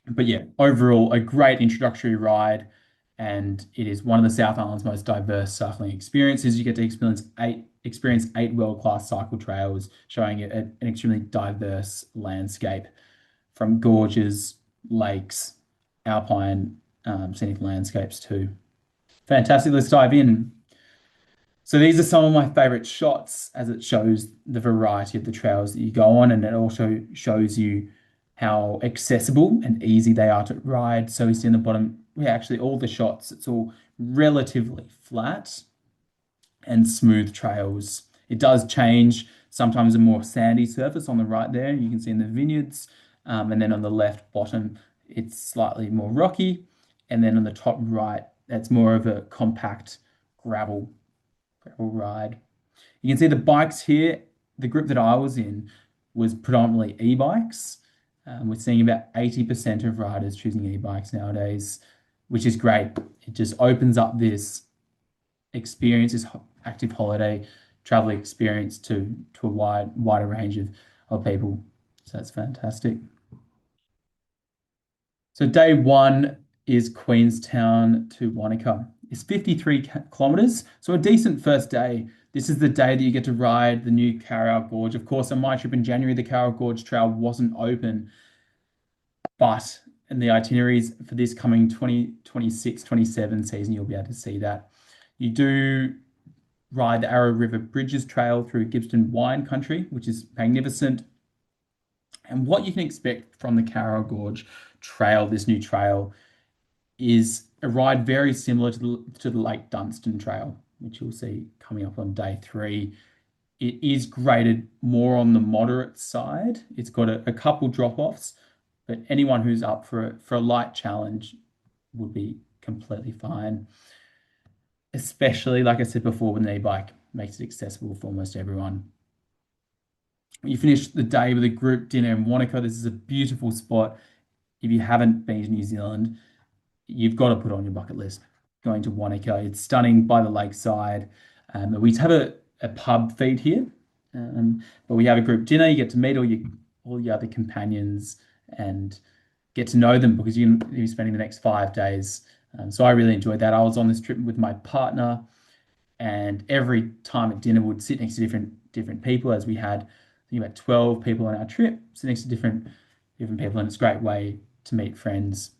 But yeah, overall, a great introductory ride, and it is one of the South Island's most diverse cycling experiences. You get to experience eight world-class cycle trails, showing an extremely diverse landscape from gorges, lakes, alpine, scenic landscapes too. Fantastic. Let's dive in. So these are some of my favorite shots as it shows the variety of the trails that you go on, and it also shows you how accessible and easy they are to ride. So we see in the bottom, yeah, actually all the shots, it's all relatively flat and smooth trails. It does change, sometimes a more sandy surface on the right there, you can see in the vineyards. And then on the left bottom, it's slightly more rocky. And then on the top right, that's more of a compact gravel ride. You can see the bikes here. The group that I was in was predominantly e-bikes. We're seeing about 80% of riders choosing e-bikes nowadays, which is great. It just opens up this experience, this active holiday travel experience to a wider range of people. So that's fantastic. So day one is Queenstown to Wanaka. It's 53 kilometers, so a decent first day. This is the day that you get to ride the new Kawarau Gorge. Of course, on my trip in January, the Kawarau Gorge Trail wasn't open, but in the itineraries for this coming 2026, 27 season, you'll be able to see that. You do ride the Arrow River Bridges Trail through Gippsland wine country, which is magnificent. And what you can expect from the Kawarau Gorge Trail, this new trail, is a ride very similar to the Lake Dunstan Trail, which you'll see coming up on day three. It is graded more on the moderate side. It's got a couple drop-offs, but anyone who's up for a light challenge would be completely fine. Especially, like I said before, with an e-bike, makes it accessible for almost everyone. You finish the day with a group dinner in Wanaka. This is a beautiful spot. If you haven't been to New Zealand, you've got to put on your bucket list. Going to Wanaka, it's stunning by the lakeside. We have a pub feed here, but we have a group dinner. You get to meet all your other companions and get to know them because you're spending the next 5 days. So I really enjoyed that. I was on this trip with my partner, and every time at dinner, we'd sit next to different people, as we had, I think, about 12 people on our trip, sit next to different people, and it's a great way to meet friends.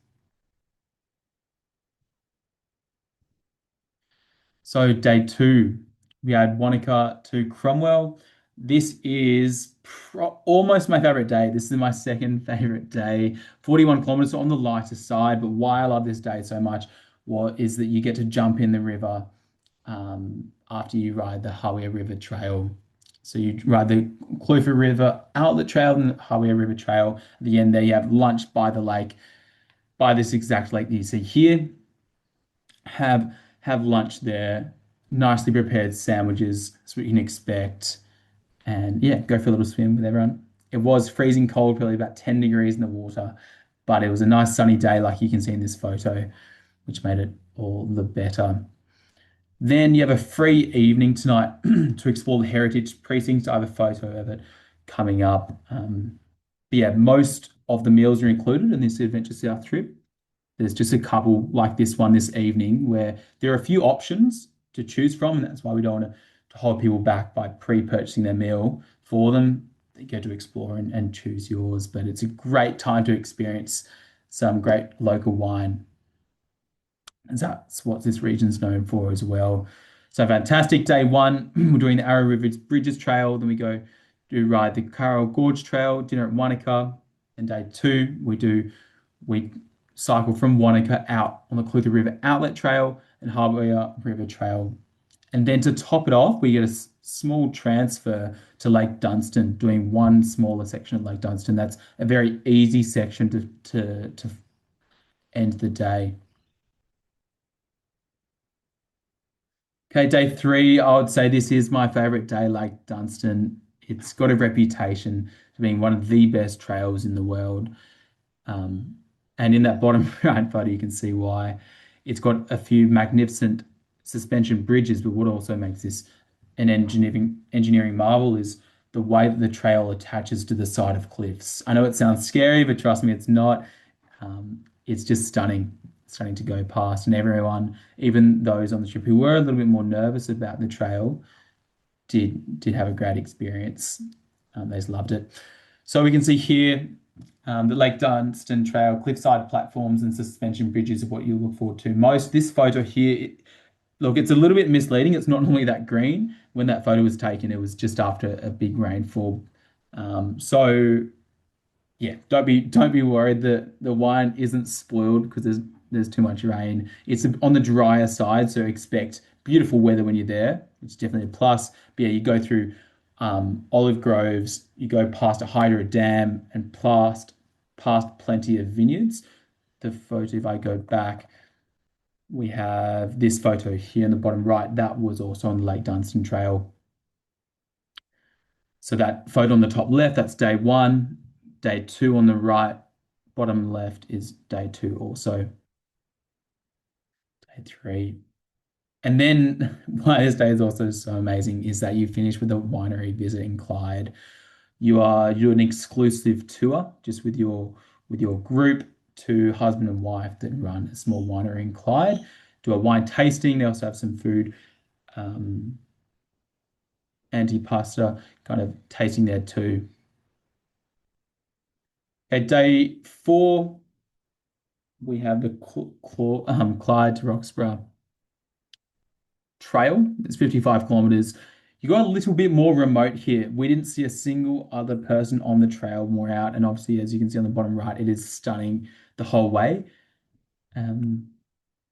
So day two, we had Wanaka to Cromwell. This is almost my favorite day. This is my second favorite day. 41 kilometers on the lighter side, but why I love this day so much is that you get to jump in the river after you ride the Hawea River Trail. So you ride the Clutha River Outlet Trail and the Hawea River Trail. At the end there, you have lunch by the lake, by this exact lake that you see here. Have lunch there, nicely prepared sandwiches, that's what you can expect. And yeah, go for a little swim with everyone. It was freezing cold, probably about 10 degrees in the water, but it was a nice sunny day, like you can see in this photo, which made it all the better. Then you have a free evening tonight to explore the heritage precincts. I have a photo of it coming up. But yeah, most of the meals are included in this Adventure South trip. There's just a couple like this one this evening where there are a few options to choose from, and that's why we don't want to hold people back by pre-purchasing their meal for them. They get to explore and choose yours, but it's a great time to experience some great local wine. And that's what this region's known for as well. So fantastic. Day one, we're doing the Arrow River Bridges Trail. Then we go do ride the Kawarau Gorge Trail, dinner at Wanaka. And day two, we cycle from Wanaka out on the Clutha River Outlet Trail and Hawea River Trail. And then to top it off, we get a small transfer to Lake Dunstan, doing one smaller section of Lake Dunstan. That's a very easy section to end the day. Okay, day three, I would say this is my favorite day, Lake Dunstan. It's got a reputation for being one of the best trails in the world. Um, and in that bottom right photo, you can see why. It's got a few magnificent suspension bridges, but what also makes this an engineering marvel is the way that the trail attaches to the side of cliffs. I know it sounds scary, but trust me, it's not. It's just stunning to go past. And everyone, even those on the trip who were a little bit more nervous about the trail, did have a great experience. They just loved it. So we can see here the Lake Dunstan Trail, cliffside platforms and suspension bridges are what you look forward to most. This photo here, look, it's a little bit misleading. It's not normally that green. When that photo was taken, it was just after a big rainfall. So yeah, don't be worried that the wine isn't spoiled because there's too much rain. It's on the drier side, so expect beautiful weather when you're there. It's definitely a plus. But yeah, you go through olive groves, you go past a hydro dam and past plenty of vineyards. The photo, if I go back, we have this photo here in the bottom right. That was also on the Lake Dunstan Trail. So that photo on the top left, that's day one. Day two on the right, bottom left is day two also. Day three. And then why this day is also so amazing is that you finish with a winery visit in Clyde. You do an exclusive tour just with your group, two husband and wife that run a small winery in Clyde. Do a wine tasting. They also have some food, antipasta kind of tasting there too. Okay, day four, we have the Clyde to Roxburgh Trail. It's 55 kilometers. You got a little bit more remote here. We didn't see a single other person on the trail more out. And obviously, as you can see on the bottom right, it is stunning the whole way.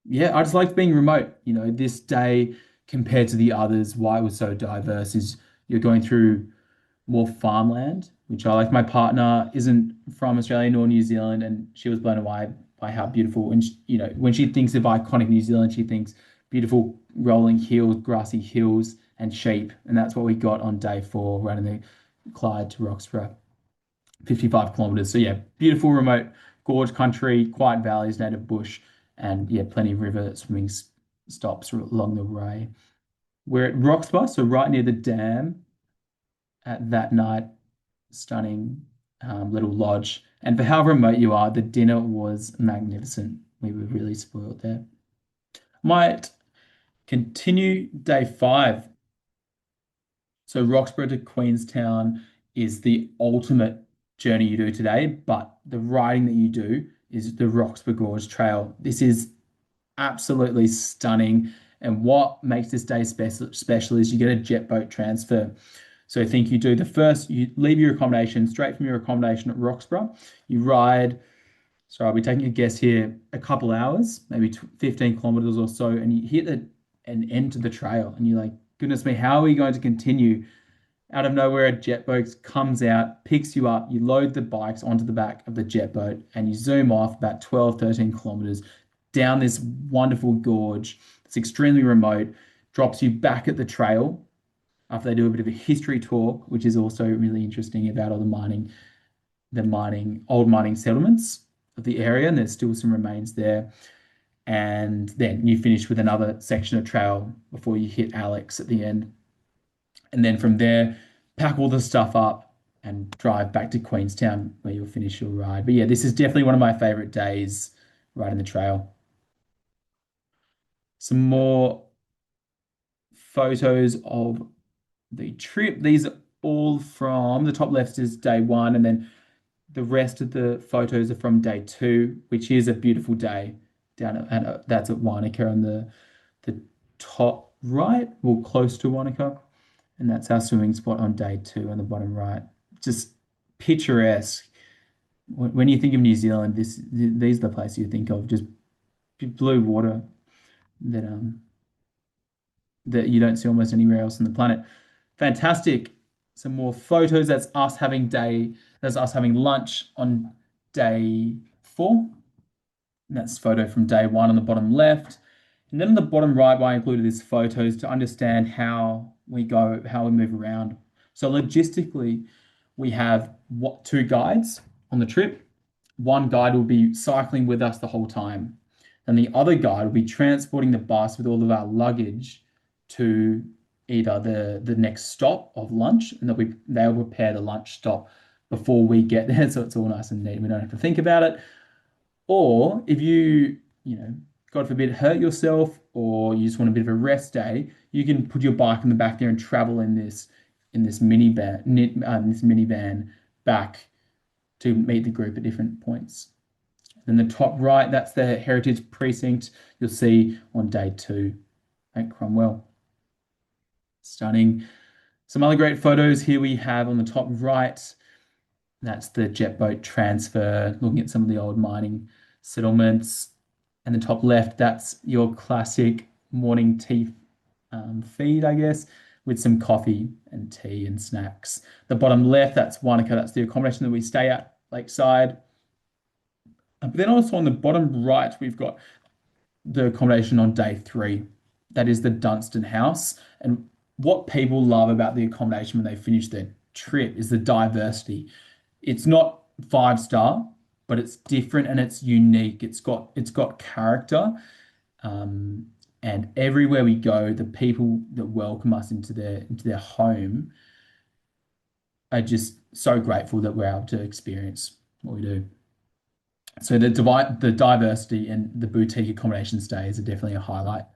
Yeah, I just liked being remote. This day compared to the others, why it was so diverse is you're going through more farmland, which I like. My partner isn't from Australia nor New Zealand, and she was blown away by how beautiful. And when she thinks of iconic New Zealand, she thinks beautiful rolling hills, grassy hills, and sheep. And that's what we got on day four, running the Clyde to Roxburgh, 55 kilometers. So yeah, beautiful remote gorge country, quiet valleys, native bush, and yeah, plenty of river swimming stops along the way. We're at Roxburgh, so right near the dam at that night. Stunning little lodge. And for how remote you are, the dinner was magnificent. We were really spoiled there. Might continue day five. So Roxburgh to Queenstown is the ultimate journey you do today, but the riding that you do is the Roxburgh Gorge Trail. This is absolutely stunning. And what makes this day special is you get a jet boat transfer. So I think you leave your accommodation straight from your accommodation at Roxburgh. You ride, so I'll be taking a guess here, a couple hours, maybe 15 kilometers or so, and you hit an end to the trail. And you're like, goodness me, how are we going to continue? Out of nowhere, a jet boat comes out, picks you up, you load the bikes onto the back of the jet boat, and you zoom off about 12, 13 kilometers down this wonderful gorge. It's extremely remote, drops you back at the trail after they do a bit of a history talk, which is also really interesting about all old mining settlements of the area, and there's still some remains there. And then you finish with another section of trail before you hit Alex at the end. And then from there, pack all the stuff up and drive back to Queenstown where you'll finish your ride. But yeah, this is definitely one of my favorite days riding the trail. Some more photos of the trip. These are all from the top left is day one, and then the rest of the photos are from day two, which is a beautiful day down at that's at Wanaka on the top right, or close to Wanaka. And that's our swimming spot on day two on the bottom right. Just picturesque. When you think of New Zealand, these are the places you think of, just blue water that that you don't see almost anywhere else on the planet. Fantastic. Some more photos. That's us having lunch on day four. And that's photo from day one on the bottom left. And then on the bottom right, why I included these photos to understand how we move around. So logistically, we have two guides on the trip. One guide will be cycling with us the whole time, and the other guide will be transporting the bus with all of our luggage to either the next stop of lunch, and they'll prepare the lunch stop before we get there, so it's all nice and neat. We don't have to think about it. Or if you, God forbid, hurt yourself or you just want a bit of a rest day, you can put your bike in the back there and travel in this minivan back to meet the group at different points. Then the top right, that's the Heritage Precinct you'll see on day 2 at Cromwell. Stunning. Some other great photos here we have on the top right. That's the jet boat transfer, looking at some of the old mining settlements. And the top left, that's your classic morning tea feed, I guess, with some coffee and tea and snacks. The bottom left, that's Wanaka, that's the accommodation that we stay at lakeside. But then also on the bottom right, we've got the accommodation on day 3. That is the Dunstan House. And what people love about the accommodation when they finish their trip is the diversity. It's not 5-star, but it's different and it's unique. It's got character. And everywhere we go, the people that welcome us into their home are just so grateful that we're able to experience what we do. So the diversity and the boutique accommodation stays are definitely a highlight.